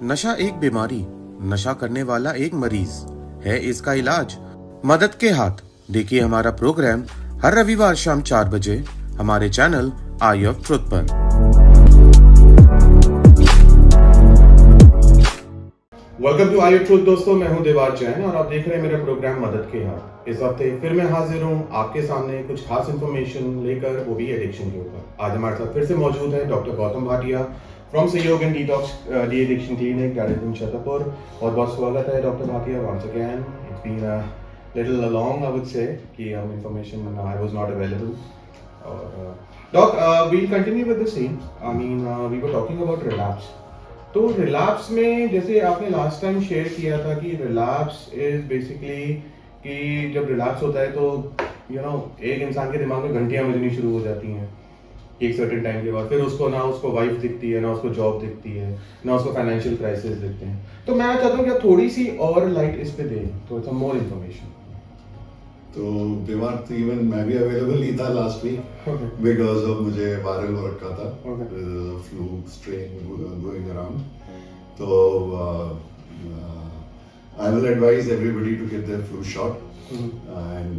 नशा एक बीमारी, नशा करने वाला एक मरीज है, इसका इलाज मदद के हाथ। देखिए हमारा प्रोग्राम हर रविवार शाम 4 बजे हमारे चैनल आई ऑफ ट्रुथ पर। Welcome to eye of truth दोस्तों, मैं हूं देवाज जैन और आप देख रहे हैं मेरा प्रोग्राम मदद के हाथ। इस हफ्ते फिर मैं हाजिर हूं आपके सामने कुछ खास इन्फॉर्मेशन लेकर, वो भी एडिक्शन के ऊपर। आज हमारे साथ फिर से मौजूद है doctor Gautam Bhatia from Sahyog and detox de addiction clinic in Chhatarpur. और बहुत स्वागत है doctor Bhatia once again. It's been a little long I would say कि हम information I was not available. और doc will continue with the same. I mean we were talking about relapse. तो relapse में जैसे आपने लास्ट टाइम शेयर किया था कि रिलैप्स इज बेसिकली कि जब रिलैप्स होता है तो एक इंसान के दिमाग में घंटियां बजनी शुरू हो जाती हैं एक सर्टेन टाइम के बाद। फिर उसको ना उसको वाइफ दिखती है, ना उसको जॉब दिखती है, ना उसको फाइनेंशियल क्राइसिस दिखते हैं। तो मैं चाहता हूँ कि आप थोड़ी सी और लाइट इस पे दें, तो सम मोर इन्फॉर्मेशन। तो दिमाग इवन मैं भी अवेलेबल नहीं था लास्ट वीक बिकॉज ऑफ मुझे वायरल हो रखा था, फ्लू स्ट्रेन गोइंग अराउंड। तो I will advise everybody to get their flu shot and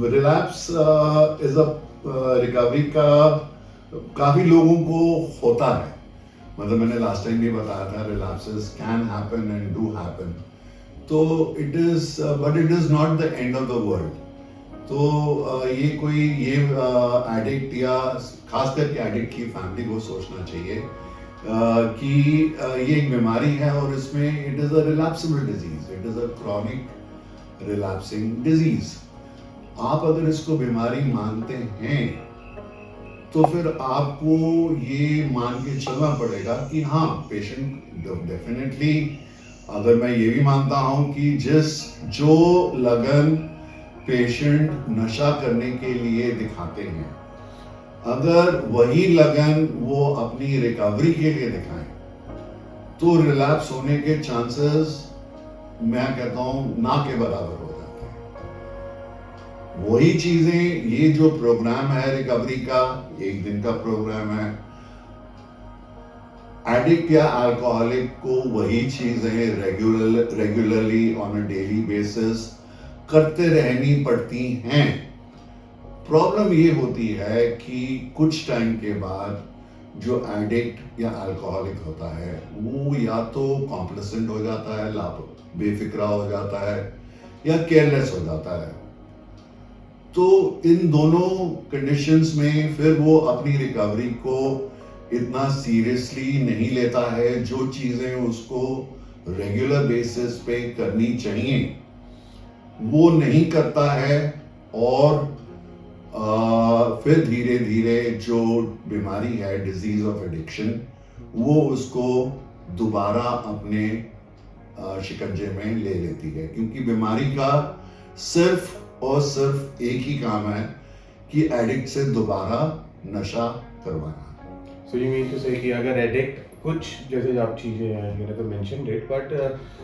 relapse is a recovery का काफी लोगों को होता है। मतलब मैंने लास्ट टाइम भी बताया था, relapses can happen and do happen. तो it is but it is not the end of the world. तो ये कोई ये एडिक्ट या खास करके एडिक्ट की फैमिली को सोचना चाहिए कि ये एक बीमारी है और इसमें it is a relapsable disease, it is a chronic relapsing disease. आप अगर इसको बीमारी मानते हैं तो फिर आपको ये मान के चलना पड़ेगा कि हाँ, पेशेंट डेफिनेटली, अगर मैं ये भी मानता हूं कि जो लगन पेशेंट नशा करने के लिए दिखाते हैं, अगर वही लगन वो अपनी रिकवरी के लिए दिखाएं तो रिलैप्स होने के चांसेस मैं कहता हूं ना के बराबर हो जाते हैं। वही चीजें, ये जो प्रोग्राम है रिकवरी का, एक दिन का प्रोग्राम है, एडिक्ट या अल्कोहलिक को वही चीजें regularly on a daily basis करते रहनी पड़ती हैं। प्रॉब्लम ये होती है कि कुछ टाइम के बाद जो एडिक्ट या अल्कोहलिक होता है वो या तो कॉम्प्लेसेंट हो जाता है, बेफिक्रा हो जाता है, या केयरलेस हो जाता है। तो इन दोनों कंडीशंस में फिर वो अपनी रिकवरी को इतना सीरियसली नहीं लेता है। जो चीजें उसको रेगुलर बेसिस पे करनी चाहिए वो नहीं करता है और फिर धीरे धीरे जो बीमारी है, डिजीज ऑफ एडिक्शन, वो उसको दोबारा अपने शिकंजे में ले लेती है। क्योंकि बीमारी का सिर्फ और सिर्फ एक ही काम है कि एडिक्ट से दोबारा नशा करवाना। So you mean to say कि अगर एडिक्ट कुछ जैसे आप चीज़ें हैं, you never mentioned it, but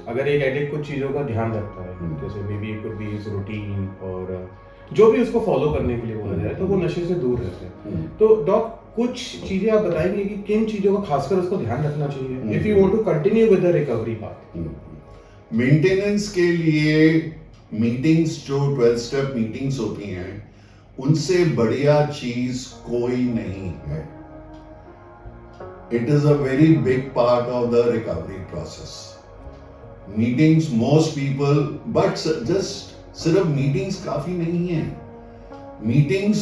अगर एक एडिक्ट कुछ चीज़ों का ध्यान रखता है, जैसे may be it could be his routine और जो भी उसको फॉलो करने के लिए बोला जाए, तो वो नशे से दूर रहते हैं। तो डॉक, कुछ चीज़ें आप बताएंगे कि किन चीज़ों का खासकर उसको ध्यान रखना चाहिए if you want to continue with the recovery path. Maintenance के लिए मीटिंग्स, जो 12 स्टेप मीटिंग्स होती हैं, उनसे बढ़िया चीज कोई नहीं है। It is a very big part of the recovery process. Meetings, most people, but just सिर्फ मीटिंग्स काफी नहीं है। मीटिंग्स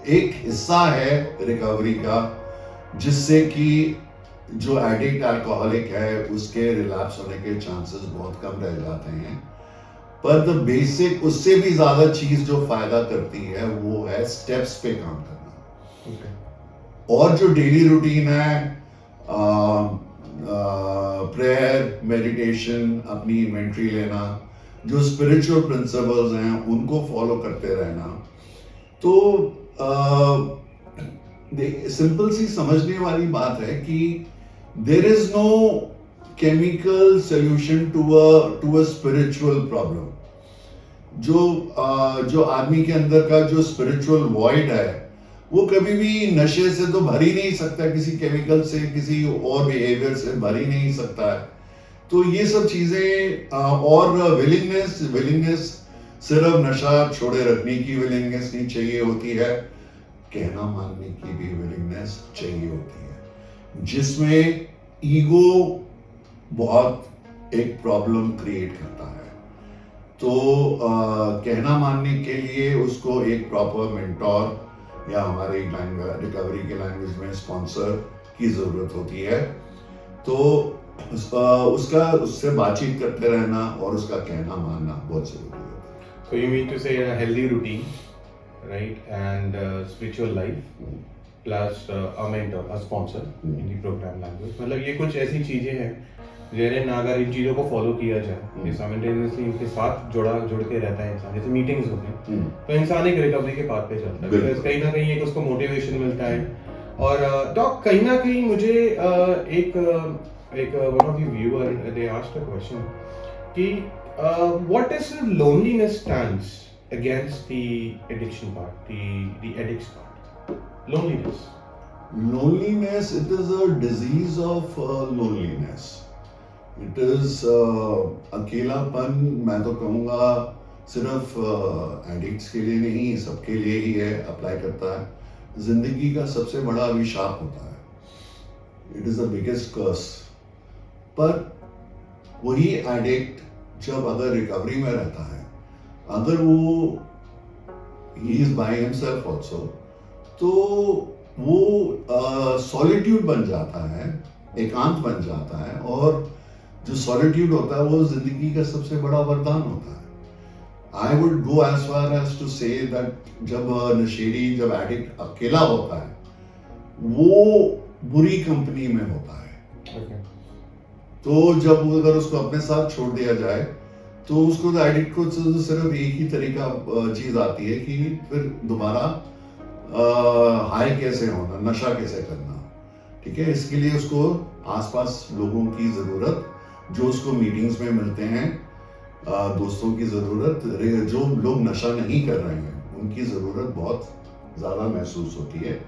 एक हिस्सा है रिकवरी का, जिससे कि जो एडिक्ट अल्कोहलिक है उसके रिलैप्स होने के चांसेस बहुत कम रह जाते हैं। पर द बेसिक, उससे भी ज्यादा चीज जो फायदा करती है वो है स्टेप्स पे काम करना। और जो डेली रूटीन है, प्रेयर, मेडिटेशन, अपनी इन्वेंट्री लेना, जो स्पिरिचुअल प्रिंसिपल्स हैं उनको फॉलो करते रहना। तो सिंपल सी समझने वाली बात है कि there is no chemical solution to a spiritual problem. जो आदमी के अंदर का जो स्पिरिचुअल वॉइड है वो कभी भी नशे से तो भर ही नहीं सकता, किसी केमिकल से, किसी और बिहेवियर से भर ही नहीं सकता है। तो ये सब चीजें और विलिंगनेस सिर्फ नशा छोड़े रखने की विलिंगनेस नहीं चाहिए होती है, कहना मानने की भी विलिंगनेस चाहिए होती है, जिसमें ईगो बहुत एक प्रॉब्लम क्रिएट करता है। तो कहना मानने के लिए उसको एक प्रॉपर मेंटोर या हमारे रिकवरी के लैंग्वेज में स्पॉन्सर की जरूरत होती है। तो उससे बातचीत करते रहना और उसका कहना मानना बहुत जरूरी है। So you mean to say a healthy routine, right, and spiritual life plus a mentor, a sponsor in the program language. मतलब ये कुछ ऐसी चीजें हैं जिन्हें अगर इन चीज़ों को फॉलो किया जाए, ये साइमल्टेनियसली इनके साथ जुड़ के रहता है इंसान, जैसे मीटिंग्स होती हैं, तो इंसान एक रिकवरी के पाथ पे चलता है, बिकॉज कहीं ना कहीं एक उसको मोटिवेशन मिलता है। और डॉक कहीं ना कहीं मुझे एक one of the viewer they asked a question कि what is loneliness stands against the addiction part, the addicts part, loneliness. Loneliness, it is a disease of loneliness. It is अकेलापन, मैं तो कहूँगा सिर्फ एडिक्ट्स के लिए नहीं, सबके लिए ही है, अप्लाई करता है। जिंदगी का सबसे बड़ा अभिशाप होता है, इट इज द बिगेस्ट कर्स। पर वही एडिक्ट जब अगर रिकवरी में रहता है, अगर वो he is by himself also, तो वो सॉलिट्यूड बन जाता है, एकांत बन जाता है। और जो सॉलिट्यूड होता है वो जिंदगी का सबसे बड़ा वरदान होता है। I would go as far as to say that जब नशेड़ी, जब एडिक्ट अकेला होता है, वो बुरी कंपनी में होता है। तो जब अगर उसको अपने साथ छोड़ दिया जाए, तो उसको एडिक्ट को सिर्फ एक ही तरीका चीज आती है कि फिर दोबारा हाई कैसे होना, नशा कैसे करना। ठीक है, इसके लिए उसको आसपास लोगों की जरूरत, जो उसको मीटिंग्स में मिलते हैं, दोस्तों की जरूरत, जो लोग नशा नहीं कर रहे हैं उनकी जरूरत बहुत ज्यादा महसूस होती है।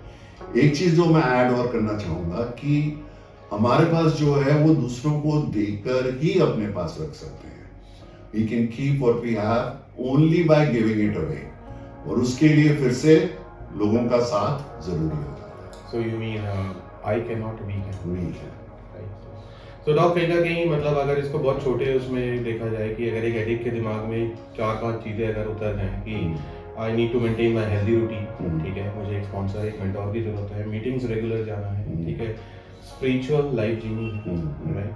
एक चीज जो मैं ऐड और करना चाहूंगा कि हमारे पास जो है वो दूसरों को देकर ही अपने पास रख सकते हैं। We can keep what we have only by giving it away, और उसके लिए फिर से लोगों का साथ जरूरी होता है। So you mean I cannot, we can. We can. तो डॉक कहीं ना कहीं मतलब अगर इसको बहुत छोटे उसमें देखा जाए कि अगर एक एडिक्ट के दिमाग में 4-5 चीज़ें अगर उतर जाएं कि I need to maintain my healthy routine, ठीक है, मुझे एक स्पॉन्सर, एक मेंटोर की जरूरत है, मीटिंग्स रेगुलर जाना है, ठीक है, स्पिरिचुअल लाइफ जीनी है, राइट,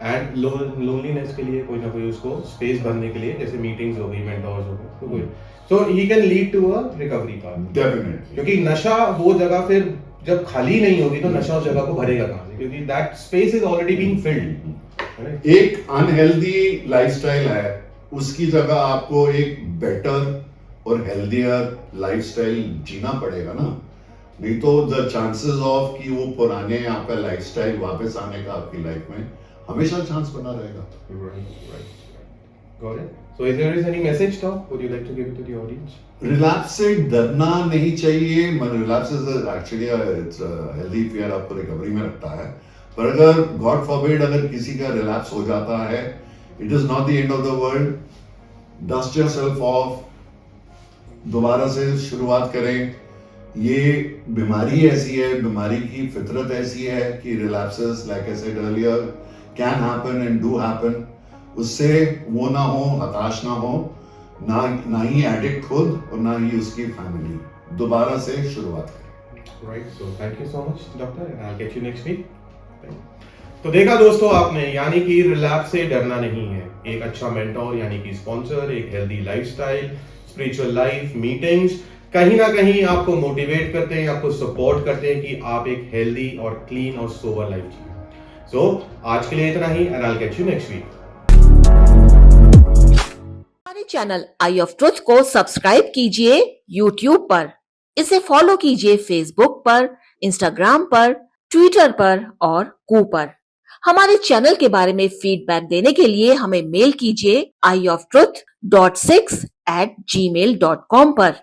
एंड लोनलीनेस के लिए कोई ना कोई उसको स्पेस भरने के लिए, जैसे मीटिंग्स हो गई, मेंटोर्स हो गए, तो कोई, so he can lead to a recovery path definitely. क्योंकि नशा वो जगह फिर जब खाली नहीं होगी तो नशा उस जगह को भरेगा कहाँ से, क्योंकि that space is already being field. एक अनहेल्दी लाइफस्टाइल है, उसकी जगह आपको एक बेटर और हेल्दियर लाइफस्टाइल जीना पड़ेगा ना, नहीं तो द चांसेस ऑफ कि वो पुराने आपका लाइफस्टाइल वापस आने का आपकी लाइफ में हमेशा चांस बना रहेगा। Right. Got it. So is there any message now would you like to give to the audience? Relapse से डरना नहीं चाहिए। Relapse is actually it's healthy fear, आपको रिकवरी में रखता है। पर अगर गॉड फॉरबिड अगर किसी का रिलैप्स हो जाता है, it is not the end of the world. Dust yourself of, दोबारा से शुरुआत करें। ये बीमारी ऐसी है, बीमारी की फितरत ऐसी है कि relapses, like I said earlier, can happen and do happen. उससे वो ना हो, हताश ना हो, ना ही एडिक्ट खुद और ना ही उसकी फैमिली। दोबारा से शुरुआत करें। Right. So thank you so much, doctor, and I'll get you next week. तो देखा दोस्तों आपने, यानी कि रिलैप्स से डरना नहीं है। एक अच्छा मेंटोर यानी कि स्पॉन्सर, एक healthy lifestyle, spiritual life, meetings कहीं ना कहीं आपको मोटिवेट करते हैं, आपको सपोर्ट करते हैं कि आप एक हेल्दी और क्लीन और सोबर लाइफ जिए। सो आज के लिए इतना ही, and I will get you next week. हमारे चैनल आई ऑफ ट्रुथ को सब्सक्राइब कीजिए YouTube पर, इसे फॉलो कीजिए Facebook पर, Instagram पर, Twitter पर और कू पर। हमारे चैनल के बारे में फीडबैक देने के लिए हमें मेल कीजिए ioftruth.6@gmail.com पर।